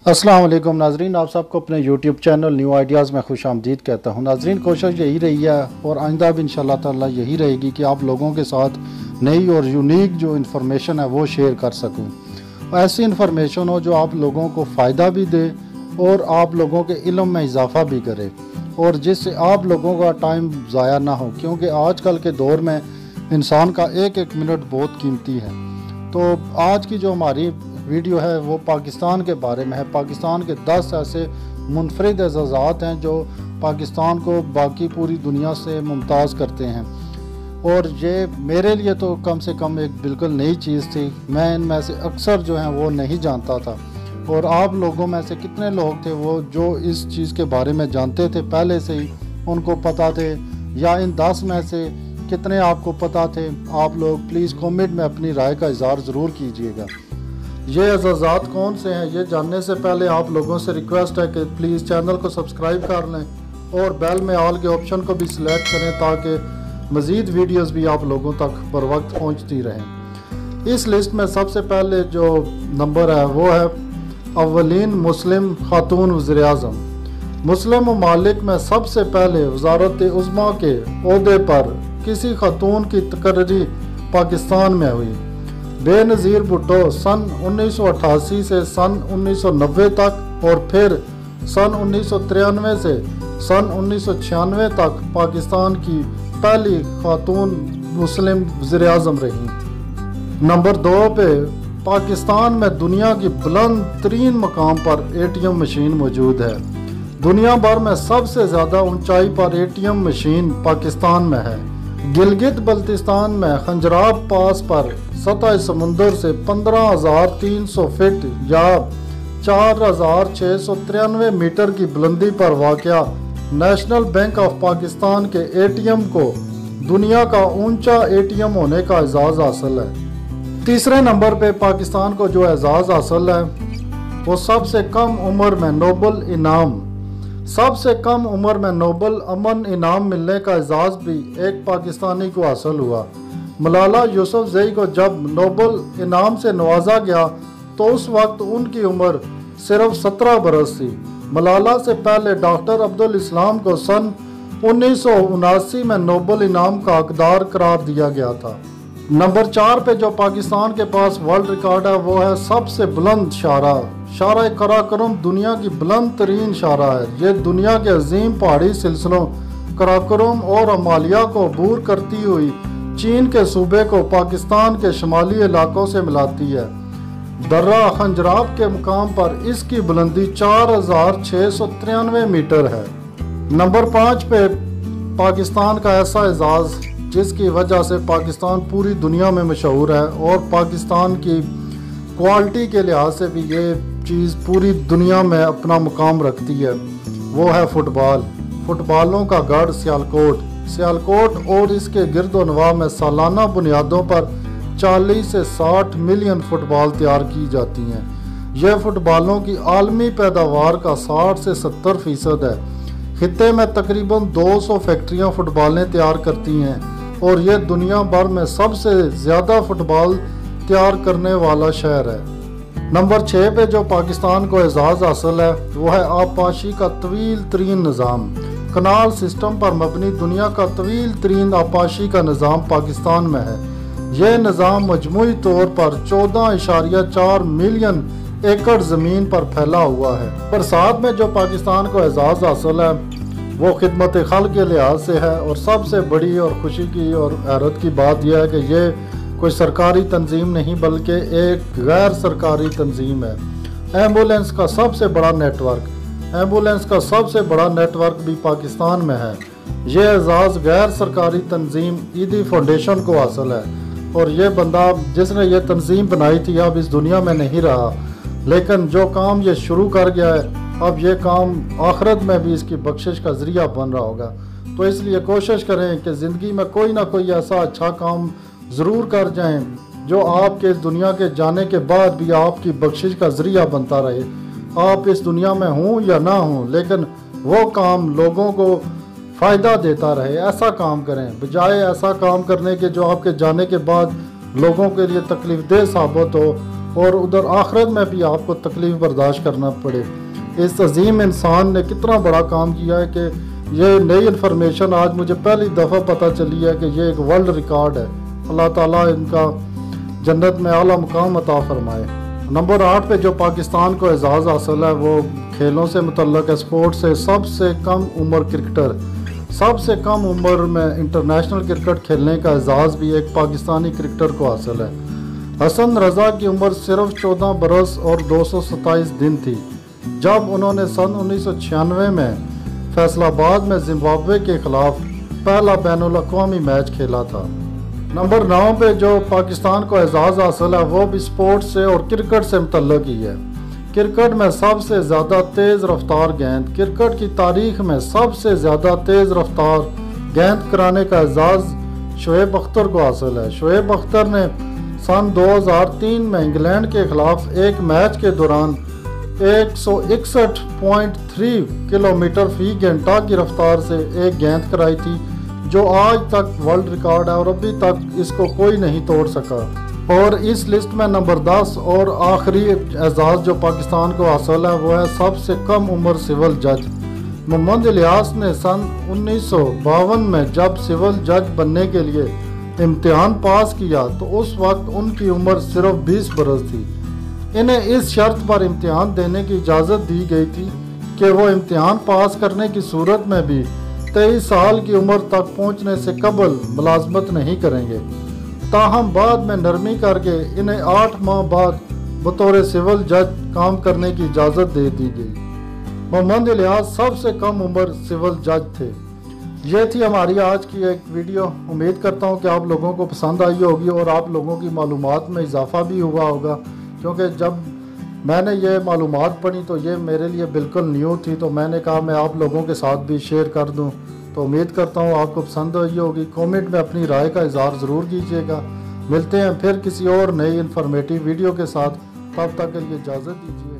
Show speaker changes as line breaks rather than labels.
अस्सलाम वालेकुम नाजरीन, आप सबको अपने यूट्यूब चैनल न्यू आइडियाज़ में खुश आमदीद कहता हूँ। नाजरीन, कोशिश यही रही है और आइंदा भी इंशाल्लाह ताला यही रहेगी कि आप लोगों के साथ नई और यूनिक जो इन्फॉर्मेशन है वो शेयर कर सकूँ। ऐसी इन्फॉर्मेशन हो जो आप लोगों को फ़ायदा भी दे और आप लोगों के इल्म में इजाफ़ा भी करे और जिससे आप लोगों का टाइम ज़ाया ना हो, क्योंकि आजकल के दौर में इंसान का एक एक मिनट बहुत कीमती है। तो आज की जो हमारी वीडियो है वो पाकिस्तान के बारे में है। पाकिस्तान के 10 ऐसे मुनफरिद एजाज़ात हैं जो पाकिस्तान को बाकी पूरी दुनिया से मुमताज़ करते हैं, और ये मेरे लिए तो कम से कम एक बिल्कुल नई चीज़ थी। मैं इनमें से अक्सर जो हैं वो नहीं जानता था, और आप लोगों में से कितने लोग थे वो जो इस चीज़ के बारे में जानते थे पहले से ही, उनको पता थे, या इन 10 में से कितने आपको पता थे? आप लोग प्लीज़ कमेंट में अपनी राय का इज़हार ज़रूर कीजिएगा। ये एजाज़ात कौन से हैं ये जानने से पहले आप लोगों से रिक्वेस्ट है कि प्लीज़ चैनल को सब्सक्राइब कर लें और बेल में ऑल के ऑप्शन को भी सिलेक्ट करें ताकि मज़ीद वीडियोस भी आप लोगों तक बर वक्त पहुँचती रहें। इस लिस्ट में सबसे पहले जो नंबर है वो है अव्वलीन मुस्लिम खातून वज़ीर-ए-आज़म। मुस्लिम ममालिक में सबसे पहले वज़ारत उज़्मा के ओहदे पर किसी खातून की तकर्री पाकिस्तान में हुई। बेनज़ीर भुट्टो सन 1988 से सन 1990 तक और फिर सन 1993 से सन 1996 तक पाकिस्तान की पहली खातून मुस्लिम वज़ीर-ए-आज़म रहीं। नंबर 2 पे पाकिस्तान में दुनिया की बुलंद तरीन मकाम पर ATM मशीन मौजूद है। दुनिया भर में सबसे ज़्यादा ऊंचाई पर ATM मशीन पाकिस्तान में है। गिलगित बल्तिस्तान में खंजराब पास पर सतह समुंदर से 15,300 फीट या 4,693 मीटर की बुलंदी पर वाक़या नेशनल बैंक ऑफ पाकिस्तान के ATM को दुनिया का ऊंचा ATM होने का एजाज़ हासिल है। तीसरे नंबर पे पाकिस्तान को जो एजाज़ हासिल है वो सबसे कम उम्र में नोबल इनाम। सबसे कम उम्र में नोबल अमन इनाम मिलने का एजाज़ भी एक पाकिस्तानी को हासिल हुआ। मलाला यूसुफ़ज़ई को जब नोबल इनाम से नवाजा गया तो उस वक्त उनकी उम्र सिर्फ 17 बरस थी। मलाला से पहले डॉक्टर अब्दुल इस्लाम को सन 1979 में नोबल इनाम का हकदार करार दिया गया था। नंबर 4 पे जो पाकिस्तान के पास वर्ल्ड रिकॉर्ड है वो है सबसे बुलंद शारा। शारा कराकोरम दुनिया की बुलंद तरीन शारा है। ये दुनिया के अजीम पहाड़ी सिलसिलों कराकोरम और अमालिया को अबूर करती हुई चीन के सूबे को पाकिस्तान के शुमाली इलाकों से मिलाती है। दर्रा खंजराब के मुकाम पर इसकी बुलंदी 4,693 मीटर है। नंबर 5 पे पाकिस्तान का ऐसा एजाज़ जिसकी वजह से पाकिस्तान पूरी दुनिया में मशहूर है और पाकिस्तान की क्वालिटी के लिहाज से भी ये चीज़ पूरी दुनिया में अपना मुकाम रखती है, वो है फुटबॉल। फुटबॉलों का गढ़ सियालकोट और इसके गिरदोनवा में सालाना बुनियादों पर 40 से 60 मिलियन फुटबॉल तैयार की जाती हैं। यह फुटबॉलों की आलमी पैदावार का 60 से 70% है। खित्ते में तकरीबन 200 फैक्ट्रियां फुटबॉलें तैयार करती हैं और यह दुनिया भर में सबसे ज़्यादा फुटबॉल तैयार करने वाला शहर है। नंबर 6 पे जो पाकिस्तान को एजाज़ हासिल है वो है आबपाशी का तवील तरीन निज़ाम। कनाल सिस्टम पर मबनी दुनिया का तवील तरीन आबपाशी का निज़ाम पाकिस्तान में है। यह निज़ाम मजमूई तौर पर 14.4 मिलियन एकड़ ज़मीन पर फैला हुआ है। बरसात में जो पाकिस्तान को एजाज़ हासिल है वो खिदमत खल्क़ के लिहाज से है, और सबसे बड़ी और खुशी की और हैरत की बात यह है कि ये कोई सरकारी तंजीम नहीं बल्कि एक गैर सरकारी तंजीम है। एम्बुलेंस का सबसे बड़ा नेटवर्क भी पाकिस्तान में है। ये एजाज़ गैर सरकारी तंजीम ईदी फाउंडेशन को हासिल है, और ये बंदा जिसने ये तंजीम बनाई थी अब इस दुनिया में नहीं रहा, लेकिन जो काम ये शुरू कर गया है अब ये काम आखिरत में भी इसकी बख्शिश का ज़रिया बन रहा होगा। तो इसलिए कोशिश करें कि ज़िंदगी में कोई ना कोई ऐसा अच्छा काम ज़रूर कर जाएं जो आपके इस दुनिया के जाने के बाद भी आपकी बख्शिश का ज़रिया बनता रहे। आप इस दुनिया में हों या ना हों, लेकिन वो काम लोगों को फ़ायदा देता रहे। ऐसा काम करें बजाय ऐसा काम करने के जो आपके जाने के बाद लोगों के लिए तकलीफ दह साबित हो और उधर आखिरत में भी आपको तकलीफ़ बर्दाश्त करना पड़े। इस अजीम इंसान ने कितना बड़ा काम किया है कि ये नई इन्फॉर्मेशन आज मुझे पहली दफ़ा पता चली है कि ये एक वर्ल्ड रिकॉर्ड है। अल्लाह ताला इनका जन्नत में आला मुकाम अता फरमाए। नंबर 8 पे जो पाकिस्तान को एजाज़ हासिल है वो खेलों से मुतल्लक है, स्पोर्ट्स से। सबसे कम उम्र क्रिकेटर, सबसे कम उम्र में इंटरनेशनल क्रिकेट खेलने का एजाज़ भी एक पाकिस्तानी क्रिकेटर को हासिल है। हसन रज़ा की उम्र सिर्फ 14 बरस और 227 दिन थी जब उन्होंने सन 1996 में फैसलाबाद में जिम्बाब्वे के खिलाफ पहला बैनुल अक़वामी मैच खेला था। नंबर 9 पे जो पाकिस्तान को एजाज़ हासिल है वो भी स्पोर्ट्स से और क्रिकेट से मुतल्लक ही है। क्रिकेट में सबसे ज़्यादा तेज़ रफ्तार गेंद, क्रिकेट की तारीख में सबसे ज़्यादा तेज़ रफ्तार गेंद कराने का एजाज़ शोएब अख्तर को हासिल है। शोएब अख्तर ने सन 2003 में इंग्लैंड के खिलाफ एक मैच के दौरान 161.3 किलोमीटर फ़ी घंटा की रफ्तार से एक गेंद कराई थी, जो आज तक वर्ल्ड रिकॉर्ड है और अभी तक इसको कोई नहीं तोड़ सका। और इस लिस्ट में नंबर 10 और आखिरी एजाज़ जो पाकिस्तान को हासिल है वो है सबसे कम उम्र सिविल जज। मोहम्मद इलियास ने सन 1952 में जब सिविल जज बनने के लिए इम्तिहान पास किया तो उस वक्त उनकी उम्र सिर्फ 20 बरस थी। इन्हें इस शर्त पर इम्तिहान देने की इजाज़त दी गई थी कि वो इम्तिहान पास करने की सूरत में भी 23 साल की उम्र तक पहुंचने से कबल मुलाजमत नहीं करेंगे। ताहम बाद में नरमी करके इन्हें 8 माह बाद बतौर सिविल जज काम करने की इजाज़त दे दी गई। मोहम्मद इलियास सबसे कम उम्र सिविल जज थे। ये थी हमारी आज की एक वीडियो। उम्मीद करता हूँ कि आप लोगों को पसंद आई होगी और आप लोगों की मालूमात में इजाफ़ा भी हुआ होगा, क्योंकि जब मैंने ये मालूमात पढ़ी तो ये मेरे लिए बिल्कुल न्यू थी, तो मैंने कहा मैं आप लोगों के साथ भी शेयर कर दूं। तो उम्मीद करता हूँ आपको पसंद आई होगी। कमेंट में अपनी राय का इज़हार ज़रूर कीजिएगा। मिलते हैं फिर किसी और नई इन्फॉर्मेटिव वीडियो के साथ, तब तक के लिए इजाज़त दीजिए।